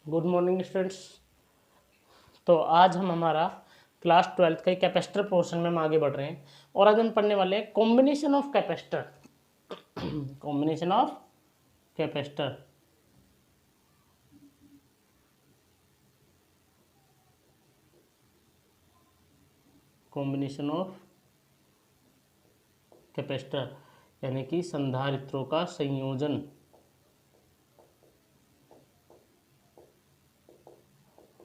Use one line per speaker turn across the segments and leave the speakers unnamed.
Good morning students. तो आज हम हमारा क्लास 12th का कैपेसिटर पोर्शन में हम आगे बढ़ रहे हैं और आज हम पढ़ने वाले हैं combination of capacitor. Combination of capacitor. Combination of capacitor यानी कि संधारित्रों का संयोजन।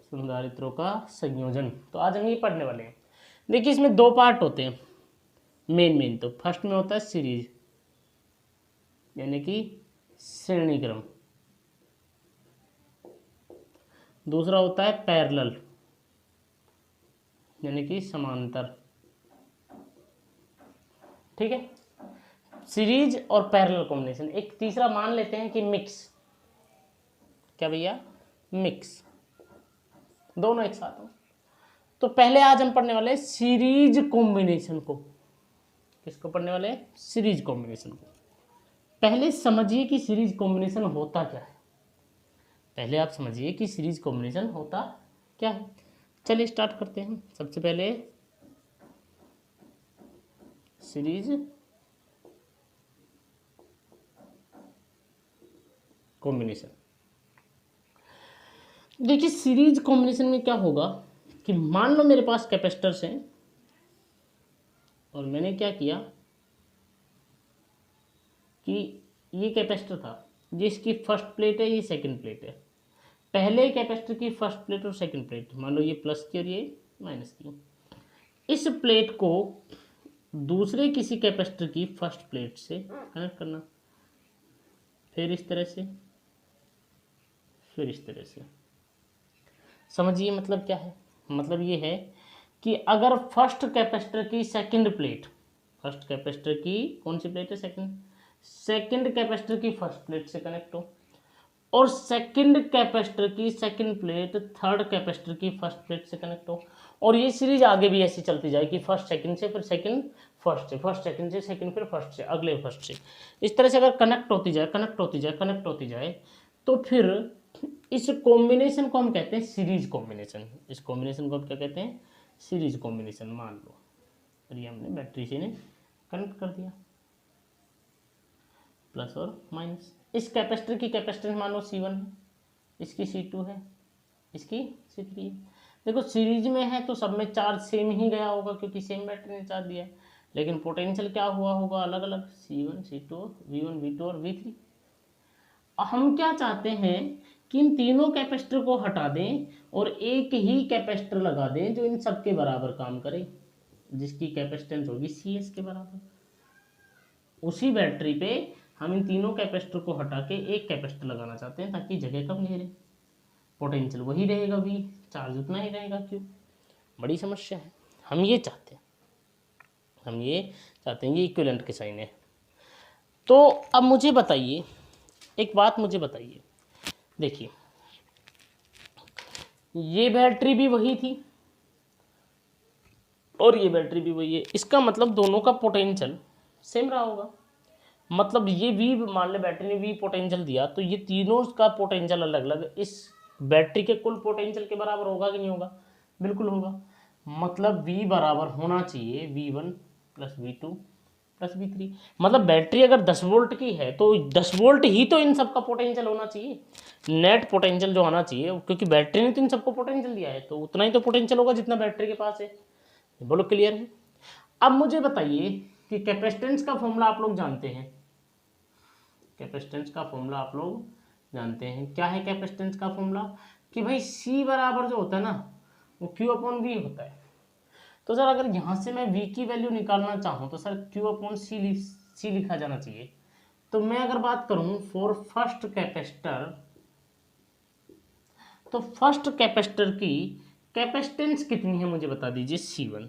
संधारित्रों का संयोजन। तो आज हम ये पढ़ने वाले हैं। देखिए इसमें दो पार्ट होते हैं मेन। तो फर्स्ट में होता है सीरीज यानी कि श्रेणी क्रम। दूसरा होता है पैरेलल यानी कि समांतर। ठीक है, सीरीज और पैरेलल कॉम्बिनेशन। एक तीसरा मान लेते हैं कि मिक्स। क्या भैया? मिक्स। दोनों एक साथ हो। तो पहले आज हम पढ़ने वाले हैं सीरीज कॉम्बिनेशन को। किसको पढ़ने वाले हैं? सीरीज कॉम्बिनेशन को। पहले समझिए कि सीरीज कॉम्बिनेशन होता क्या है। पहले आप समझिए कि सीरीज कॉम्बिनेशन होता क्या है। चलिए स्टार्ट करते हैं। सबसे पहले सीरीज कॉम्बिनेशन। देखिए सीरीज कॉम्बिनेशन में क्या होगा कि मान लो मेरे पास कैपेसिटर्स हैं और मैंने क्या किया कि ये कैपेसिटर था, ये इसकी फर्स्ट प्लेट है, ये सेकंड प्लेट है। पहले कैपेसिटर की फर्स्ट प्लेट और सेकंड प्लेट, मान लो ये प्लस की और ये माइनस की। इस प्लेट को दूसरे किसी कैपेसिटर की फर्स्ट प्लेट से कनेक्ट करना, फिर इस तरह से, फिर इस तरह से। समझिए मतलब क्या है? मतलब ये है कि अगर फर्स्ट कैपेसिटर की सेकंड प्लेट, फर्स्ट कैपेसिटर की कौन सी प्लेट है? सेकंड कैपेसिटर की फर्स्ट प्लेट से कनेक्ट हो और सेकंड कैपेसिटर की सेकंड प्लेट थर्ड कैपेसिटर की फर्स्ट प्लेट से कनेक्ट हो, और ये सीरीज आगे भी ऐसी चलती जाएगी, फर्स्ट सेकंड से, फिर सेकंड फर्स्ट से, फर्स्ट सेकंड से, सेकंड फिर फर्स्ट से, अगले फर्स्ट से। इस तरह से अगर कनेक्ट होती जाए, कनेक्ट होती जाए, कनेक्ट होती जाए, तो फिर इस कॉम्बिनेशन को हम कहते हैं सीरीज कॉम्बिनेशन। इस कॉम्बिनेशन को हम क्या कहते हैं? Series combination. मान लो और ये हमने बैटरी से कनेक्ट कर दिया, प्लस और माइनस। इस कैपेसिटर की कैपेसिटेंस मान लो C1 है, इसकी C2 है, इसकी C3 है। देखो सीरीज में है तो सब में चार्ज सेम ही गया होगा क्योंकि सेम बैटरी ने चार्ज दिया है, लेकिन पोटेंशियल क्या हुआ होगा? अलग अलग, C1 C2, V1 V2 और V3। हम क्या चाहते हैं कि इन तीनों कैपेसिटर को हटा दें और एक ही कैपेसिटर लगा दें जो इन सब के बराबर काम करे, जिसकी कैपेसिटेंस होगी CS के बराबर। उसी बैटरी पे हम इन तीनों कैपेसिटर को हटा के एक कैपेसिटर लगाना चाहते हैं ताकि जगह कम घेरे, पोटेंशियल वही रहेगा V, चार्ज उतना ही रहेगा Q। बड़ी समस्या है। हम ये चाहते हैं, ये इक्विवेलेंट के साइन है। तो अब मुझे बताइए, एक बात मुझे बताइए। देखिए ये बैटरी भी वही थी और ये बैटरी भी वही है, इसका मतलब दोनों का पोटेंशियल सेम रहा होगा। मतलब ये V, मान ले बैटरी ने V पोटेंशियल दिया, तो ये तीनों का पोटेंशियल अलग अलग इस बैटरी के कुल पोटेंशियल के बराबर होगा कि नहीं होगा? बिल्कुल होगा। मतलब V बराबर होना चाहिए V1 plus V2 plus V3। मतलब बैटरी अगर 10 वोल्ट की है तो 10 वोल्ट ही तो इन सब का पोटेंशियल होना चाहिए, नेट पोटेंशियल जो आना चाहिए, क्योंकि बैटरी ने तो इन सबको पोटेंशियल दिया है तो उतना ही तो पोटेंशियल होगा जितना बैटरी के पास है। बोलो क्लियर है? अब मुझे बताइए कि कैपेसिटेंस का फॉर्मूला आप लोग जानते हैं। कैपेसिटेंस का फॉर्मूला आप लोग जानते हैं। क्या है कैपेसिटेंस का फॉर्मूला? कि भाई C बराबर जो होता है ना वो Q/V होता है। तो सर अगर यहाँ से मैं V की वैल्यू निकालना चाहूँ तो सर Q/C लिखा जाना चाहिए। तो मैं अगर बात करूँ फॉर फर्स्ट कैपेसिटर, तो फर्स्ट कैपेसिटर की कैपेसिटेंस कितनी है मुझे बता दीजिए? C1।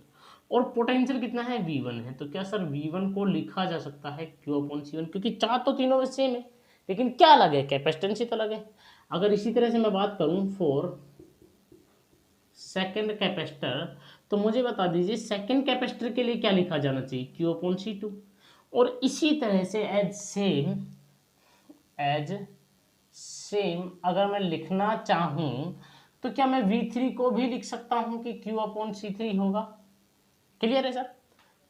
और पोटेंशियल कितना है? V1 है। तो क्या सर V1 को लिखा जा सकता है Q/C1? क्योंकि चार्ज तो तीनों में सेम है, लेकिन क्या अलग है? कैपेसिटेंस ही तो अलग है। अगर इसी तरह से मैं बात करूं फॉर सेकंड कैपेसिटर, तो मुझे बता दीजिए सेकंड कैपेसिटर के लिए क्या लिखा जाना चाहिए? Q/C2। और इसी तरह से एज सेम अगर मैं लिखना चाहूं तो क्या मैं V3 को भी लिख सकता हूं कि Q/C3 होगा? क्लियर है सर?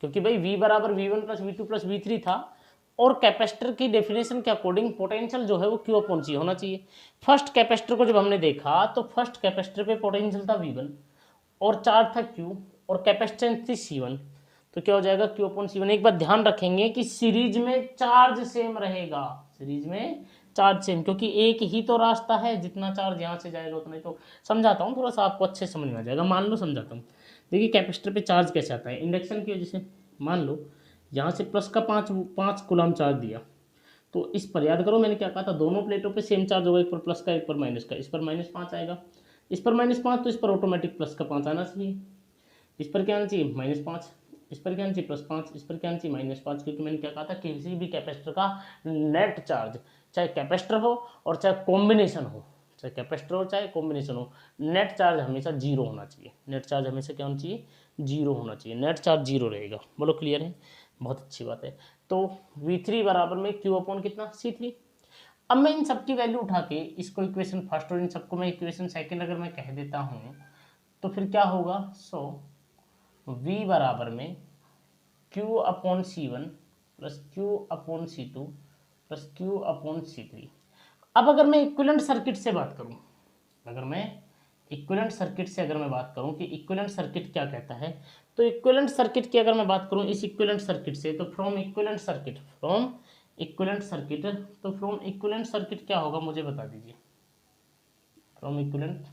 क्योंकि भाई V बराबर V1 plus V2 plus V3 था और कैपेसिटर की डेफिनेशन के अकॉर्डिंग पोटेंशियल जो है वो Q/C होना चाहिए। फर्स्ट कैपेसिटर को जब हमने देखा तो फर्स्ट कैपेसिटर पे पोटेंशियल था V1 और चार्ज था Q और कैपेसिटेंस थी C1, तो क्या हो जाएगा Q/C1। एक बात ध्यान रखेंगे कि सीरीज में चार्ज सेम रहेगा, सीरीज में चार्ज सेम, क्योंकि एक ही तो रास्ता है, जितना चार्ज यहाँ से जाएगा उतना ही। तो समझाता हूँ थोड़ा सा, आपको अच्छे समझ में आ जाएगा। मान लो समझाता हूँ, देखिए कैपेसिटर पे चार्ज कैसे आता है, इंडक्शन की वजह से। मान लो यहाँ से प्लस का 5 कूलम चार्ज दिया, तो इस पर याद करो मैंने क्या कहा था, दोनों प्लेटों पे सेम चार्ज होगा, एक पर प्लस का एक पर माइनस का। इस पर -5 आएगा, इस पर -5, तो इस पर ऑटोमेटिक प्लस का 5 आना चाहिए। इस पर क्या आना चाहिए -5, इस पर क्या आना चाहिए +5, इस पर क्या आना चाहिए -5, क्योंकि मैंने क्या कहा था किसी भी कैपेसिटर का नेट चार्ज, चाहे कैपेसिटर हो और चाहे कॉम्बिनेशन हो, चाहे कैपेसिटर हो चाहे कॉम्बिनेशन हो, नेट चार्ज हमेशा 0 होना चाहिए। नेट चार्ज हमेशा क्या होना चाहिए? 0 होना चाहिए। नेट चार्ज 0 रहेगा। बोलो क्लियर है? बहुत अच्छी बात है। तो V3 बराबर में Q/ कितना? C3। अब मैं इन सबकी वैल्यू उठा के इसको इक्वेशन फर्स्ट और इन सबको मैं इक्वेशन सेकंड अगर मैं कह देता हूँ तो फिर क्या होगा? V बराबर में Q/C1 plus Q/C2 plus Q/C3। अब अगर मैं इक्विवेलेंट सर्किट से बात करूं, अगर मैं इक्विवेलेंट सर्किट से अगर मैं बात करूं कि इक्विवेलेंट सर्किट क्या कहता है, तो इक्विवेलेंट सर्किट की अगर मैं बात करूं इस इक्विवेलेंट सर्किट से, तो फ्रॉम इक्विवेलेंट सर्किट, तो फ्रॉम इक्विवेलेंट सर्किट क्या होगा मुझे बता दीजिए। फ्रॉम इक्विवेलेंट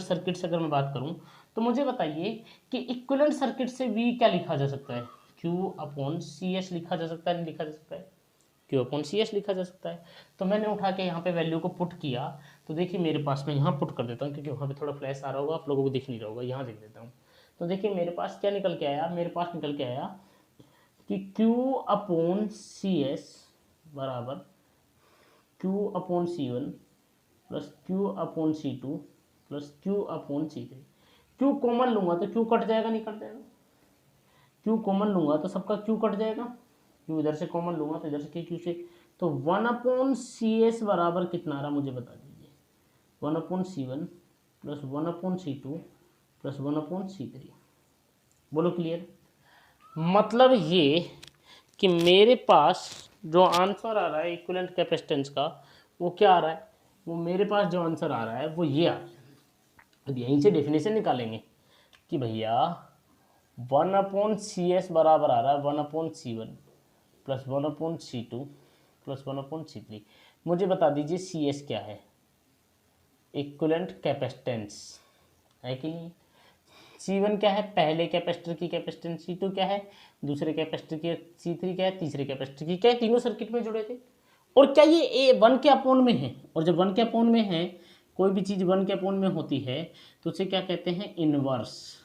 सर्किट से अगर मैं बात करूं तो मुझे बताइए कि इक्विवेलेंट सर्किट से V क्या लिखा जा सकता है? Q/CS लिखा जा सकता है, नहीं लिखा जा सकता है? Q/CS लिखा जा सकता है। तो मैंने उठा के यहाँ पे वैल्यू को पुट किया, तो देखिए मेरे पास, मैं यहाँ पुट कर देता हूँ क्योंकि वहाँ पे थोड़ा फ्लैश आ रहा होगा, आप लोगों को दिख नहीं रहा होगा, यहाँ देख देता हूँ। तो देखिए मेरे पास क्या निकल के आया, मेरे पास निकल के आया कि Q/CS बराबर Q/C1 plus Q/C2 plus Q/C3। Q common लूंगा तो Q कट जाएगा, नहीं कट जाएगा? Q कॉमन लूंगा तो सबका Q कट जाएगा, Q इधर से कॉमन लूंगा तो इधर से Q से, तो 1/CS बराबर कितना आ रहा मुझे बता दीजिए? 1/C1 plus 1/C2 plus 1/C3। बोलो क्लियर? मतलब ये कि मेरे पास जो आंसर आ रहा है इक्विवेलेंट कैपेसिटेंस का, वो क्या आ रहा है? वो मेरे पास जो आंसर आ रहा है वो ये आ रहा है। अब यहीं से डेफिनेशन निकालेंगे कि भैया 1/CS बराबर आ रहा है 1/C1 plus 1/C2 plus 1/C3। मुझे बता दीजिए CS क्या है? इक्विवेलेंट कैपेसिटेंस है कि नहीं? C1 क्या है? पहले कैपेसिटर की कैपेसिटेंस। C2 क्या है? दूसरे कैपेसिटर की। C3 क्या है? तीसरे कैपेसिटर की। क्या है? तीनों सर्किट में जुड़े थे। और क्या ये 1 के अपॉन में है? और जब 1 के अपॉन में है, कोई भी चीज़ 1 के अपॉन में होती है तो उसे क्या कहते हैं? इनवर्स।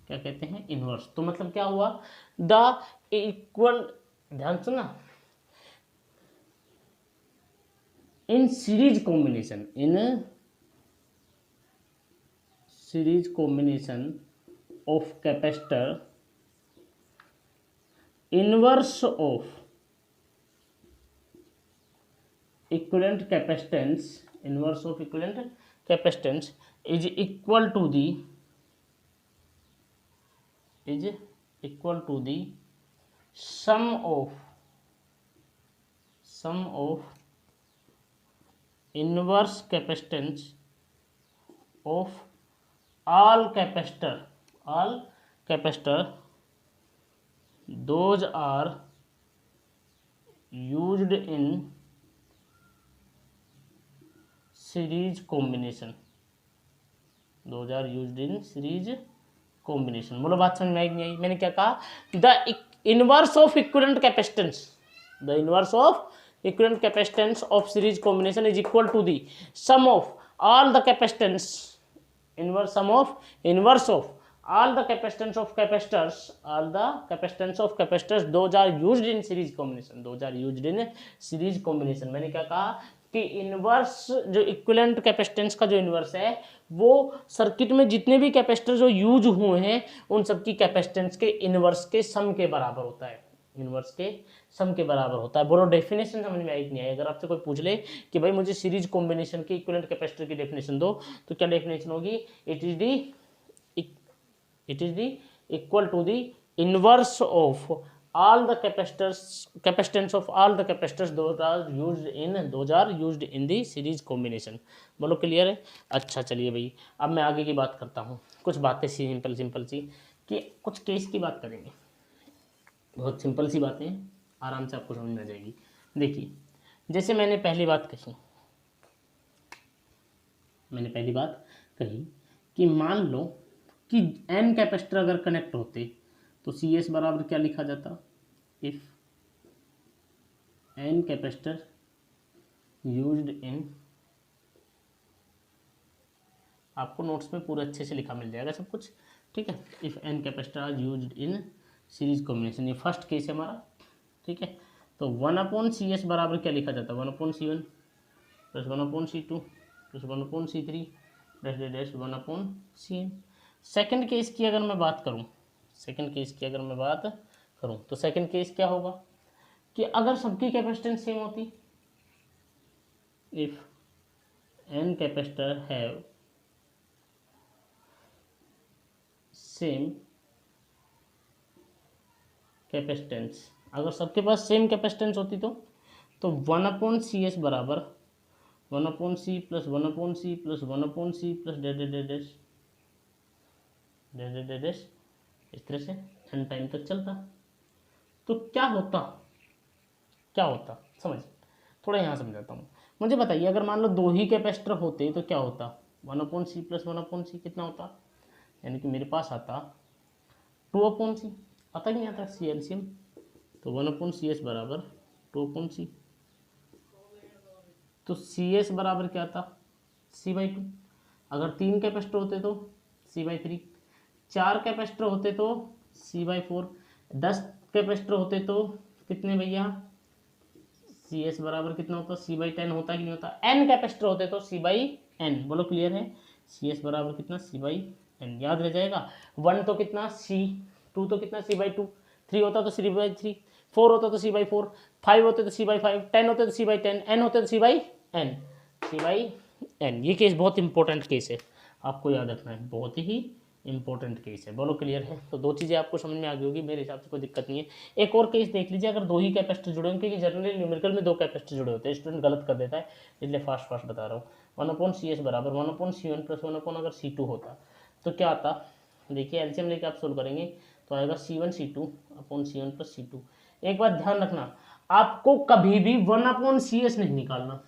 क्या कहते हैं? इनवर्स। तो मतलब क्या हुआ? द इक्वल, ध्यान सुना, in series combination, of capacitor, inverse of equivalent capacitance, inverse of equivalent capacitance is equal to the sum of inverse capacitance of all capacitor those are used in series combination। बोलो बात समझ में आई नहीं आई? मैंने क्या कहा? The inverse of equivalent capacitance of series combination is equal to the sum of all the capacitance, inverse of all the capacitance of capacitors, those are used in series combination। मैंने क्या कहा कि इनवर्स, जो equivalent capacitance का जो inverse है वो circuit में जितने भी कैपेसिटर जो यूज हुए हैं उन सब की कैपेसिटेंस के इनवर्स के सम के बराबर होता है। इनवर्स के सम के बराबर होता है। बोलो डेफिनेशन समझ में आई कि नहीं आई? अगर आपसे कोई पूछ ले कि भाई मुझे सीरीज कॉम्बिनेशन के इक्विवेलेंट कैपेसिटर की डेफिनेशन दो, तो क्या डेफिनेशन होगी? It is the equal to the inverse of all the capacitance of all the capacitors those are used in the series combination। बोलो क्लियर है? अच्छा चलिए भाई, अब मैं आगे की बात करता हूँ, कुछ बातें सिंपल सी कि कुछ केस की बात करेंगे, बहुत सिंपल सी बातें, आराम से आपको समझ में आ जाएगी। देखिए, जैसे मैंने पहली बात कही कि मान लो कि n कैपेसिटर अगर कनेक्ट होते तो सी एस बराबर क्या लिखा जाता? If n capacitor used in, आपको नोट्स में पूरे अच्छे से लिखा मिल जाएगा सब कुछ, ठीक है। If n capacitor are used in series combination, ये फर्स्ट केस है हमारा, ठीक है। तो 1/CS बराबर क्या लिखा जाता है? 1/C1 plus 1/C2 plus 1/C3 dash 1/CN। Second case की अगर मैं बात करूं, तो सेकंड केस क्या होगा कि अगर सबकी कैपेसिटेंस सेम होती, if n capacitor have same capacitance, अगर सबके पास सेम कैपेसिटेंस होती तो 1/CS बराबर 1/C plus 1/C plus 1/C plus dash इस तरह से n टाइम तक चलता। तो क्या होता समझ, थोड़ा यहाँ समझाता हूँ। मुझे बताइए, अगर मान लो दो ही कैपेसिटर होते तो क्या होता? 1/C प्लस 1/C कितना होता? यानी कि मेरे पास आता 2/C, आता कि नहीं आता सी एलसीएम? तो 1/CS बराबर 2/C, तो CS बराबर क्या था? C/2। अगर 3 कैपेसिटर होते तो C/3, 4 कैपेसिटर होते तो C/4, 10 कैपेसिटर होते तो कितने भैया? CS बराबर कितना होता? C/10 होता कि नहीं होता? n कैपेसिटर होते तो C/n। बोलो क्लियर है? CS बराबर कितना? C/n। याद रह जाएगा। 1 तो कितना? C, 2 तो कितना? C/2, 3 होता तो C/3, 4 होता तो C/4, 5 होते तो C/5, 10 होते तो C/10, n होते तो C/n। ये केस बहुत इंपॉर्टेंट केस है, आपको याद रखना है, बहुत ही इंपॉर्टेंट केस है। बोलो क्लियर है? तो दो चीज़ें आपको समझ में आ गई होगी, मेरे हिसाब से कोई दिक्कत नहीं है। एक और केस देख लीजिए, अगर दो ही कैपेसिटर जुड़े हों, क्योंकि जनरली न्यूमेरिकल में 2 कैपेसिटर जुड़े होते हैं, स्टूडेंट गलत कर देता है, इसलिए फास्ट बता रहा हूँ। 1/CS बराबर 1/C1 प्लस 1/ अगर C2 होता तो क्या आता? देखिए एलसीएम लेके आप सोल्व करेंगे तो आएगा C1/C2/C1 प्लस C2। एक बात ध्यान रखना, आपको कभी भी 1/CS नहीं निकालना,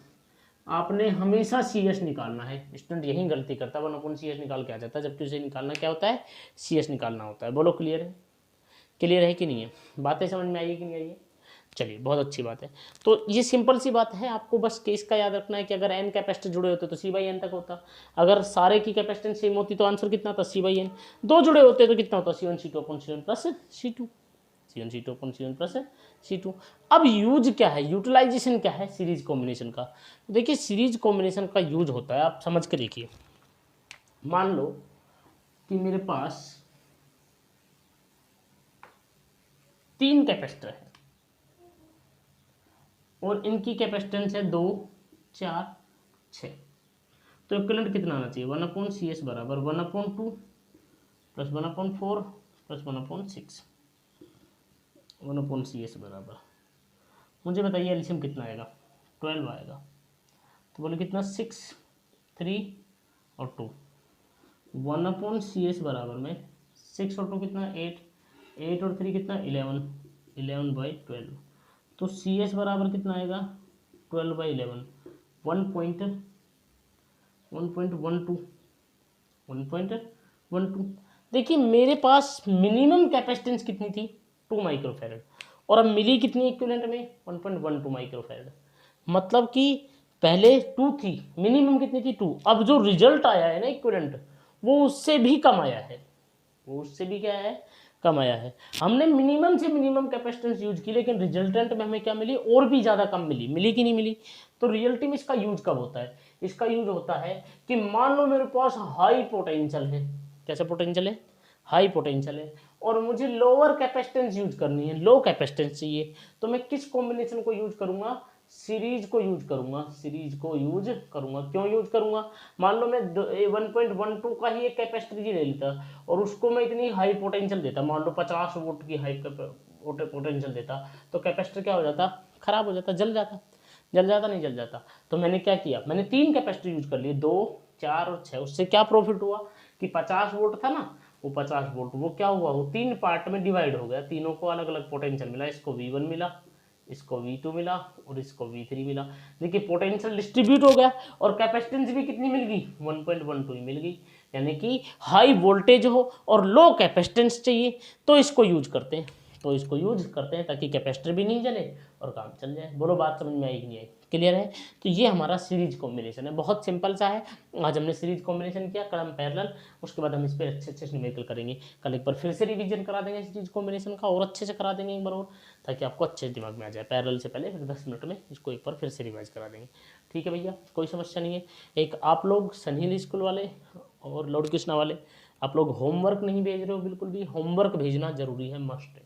आपने हमेशा CS निकालना है। स्टूडेंट यही गलती करता है, 1/CS निकाल के आ जाता है, जबकि उसे निकालना क्या होता है? CS निकालना होता है। बोलो क्लियर है? क्लियर है कि नहीं है? बातें समझ में आई है कि नहीं आई है? चलिए, बहुत अच्छी बात है। तो ये सिंपल सी बात है, आपको बस केस का याद रखना है कि अगर n कैपेसिटर जुड़े होते तो C/n तक होता, अगर सारे की कैपेसिटेंस सेम होती तो आंसर कितना था? C/n। दो जुड़े होते तो कितना होता? C1/C2/C1 plus C2, C1/C2/C1 plus C2। अब यूज क्या है, यूटिलाइजेशन क्या है सीरीज कॉम्बिनेशन का? तो देखिए, सीरीज कॉम्बिनेशन का यूज होता है, आप समझ के देखिए। मान लो कि मेरे पास 3 कैपेसिटर है और इनकी कैपेसिटेंस है 2, 4, 6, तो इक्विवेलेंट कितना आना चाहिए? 1/CS बराबर 1/2 प्लस 1/4 प्लस 1/6, 1/CS बराबर, मुझे बताइए एलसीएम कितना आएगा? 12 आएगा। तो बोले कितना? 6, 3 और 2। 1/CS बराबर में 6 और 2 कितना? 8, 8 और 3 कितना? 11, 11/12। तो CS बराबर कितना आएगा? 12/11, 1.12। देखिए, मेरे पास मिनिमम कैपेसिटेंस कितनी थी? 2 माइक्रोफैरड, और अब मिली कितनी इक्विवेलेंट में? 1.12 माइक्रोफैरड। मतलब कि पहले 2 थी, मिनिमम कितनी थी? 2। अब जो रिजल्ट आया है ना इक्विवेलेंट, वो उससे भी कम आया है, वो उससे भी क्या है? कम आया है। हमने मिनिमम से मिनिमम कैपेसिटेंस यूज की, लेकिन रिजल्टेंट में हमें क्या मिली? और भी ज़्यादा कम मिली। मिली कि नहीं मिली? तो रियलिटी में इसका यूज कब होता है? इसका यूज होता है कि मान लो मेरे पास हाई पोटेंशियल है। कैसा पोटेंशियल है? हाई पोटेंशियल है, और मुझे लोअर कैपेसिटेंस यूज करनी है, लो कैपेसिटेंस चाहिए, तो मैं किस कॉम्बिनेशन को यूज करूंगा, सीरीज को यूज करूंगा, सीरीज को यूज करूंगा। क्यों यूज करूंगा, मान लो मैं 1.12 का ही एक कैपेसिटर जी ले लेता और उसको मैं इतनी हाई पोटेंशियल देता, मान लो 50 वोल्ट की हाई पोटेंशियल देता, तो कैपेसिटर क्या हो जाता, खराब हो जाता, जल जाता, जल जाता नहीं जल जाता। तो मैंने क्या किया, मैंने 3 कैपेसिटर यूज कर लिए, 2, 4 और 6। उससे क्या प्रॉफिट हुआ कि 50 वोल्ट था ना, वो 50 वोल्ट वो क्या हुआ, वो 3 पार्ट में डिवाइड हो गया, तीनों को अलग अलग पोटेंशियल मिला, इसको V1 मिला, इसको V2 मिला और इसको V3 मिला। देखिए पोटेंशियल डिस्ट्रीब्यूट हो गया और कैपेसिटेंस भी कितनी मिल गई, 1.12 ही मिल गई। यानी कि हाई वोल्टेज हो और लो कैपेसिटेंस चाहिए तो इसको यूज करते हैं, तो इसको यूज करते हैं ताकि कैपेसिटर भी नहीं जले और काम चल जाए। बोलो बात समझ में आई कि नहीं आई, क्लियर है। तो ये हमारा सीरीज कॉम्बिनेशन है, बहुत सिंपल सा है। आज हमने सीरीज कॉम्बिनेशन किया, कल हम पैरेलल, उसके बाद हम इस पर अच्छे अच्छे न्यूमेरिकल करेंगे। कल एक बार फिर से रिवीजन करा देंगे सीरीज कॉम्बिनेशन का और अच्छे से करा देंगे एक बार और, ताकि आपको अच्छे दिमाग में आ जाए। पैरेलल से पहले फिर 10 मिनट में इसको एक बार फिर से रिवाइज करा देंगे। ठीक है भैया, कोई समस्या नहीं है। एक आप लोग सनी हिल स्कूल वाले और लॉर्ड कृष्णा वाले, आप लोग होमवर्क नहीं भेज रहे हो, बिल्कुल भी होमवर्क भेजना जरूरी है, मस्ट है।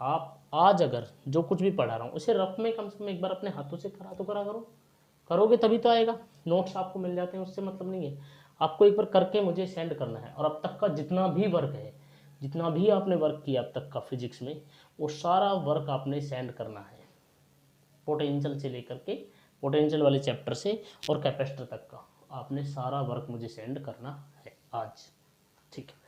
आप आज अगर जो कुछ भी पढ़ा रहा हूँ उसे रफ में कम से कम एक बार अपने हाथों से करा तो करा करो, करोगे तभी तो आएगा। नोट्स आपको मिल जाते हैं, उससे मतलब नहीं है, आपको एक बार करके मुझे सेंड करना है। और अब तक का जितना भी वर्क है, जितना भी आपने वर्क किया अब तक का फिजिक्स में, वो सारा वर्क आपने सेंड करना है, पोटेंशियल से लेकर के, पोटेंशियल वाले चैप्टर से और कैपेसिटर तक का आपने सारा वर्क मुझे सेंड करना है आज। ठीक है।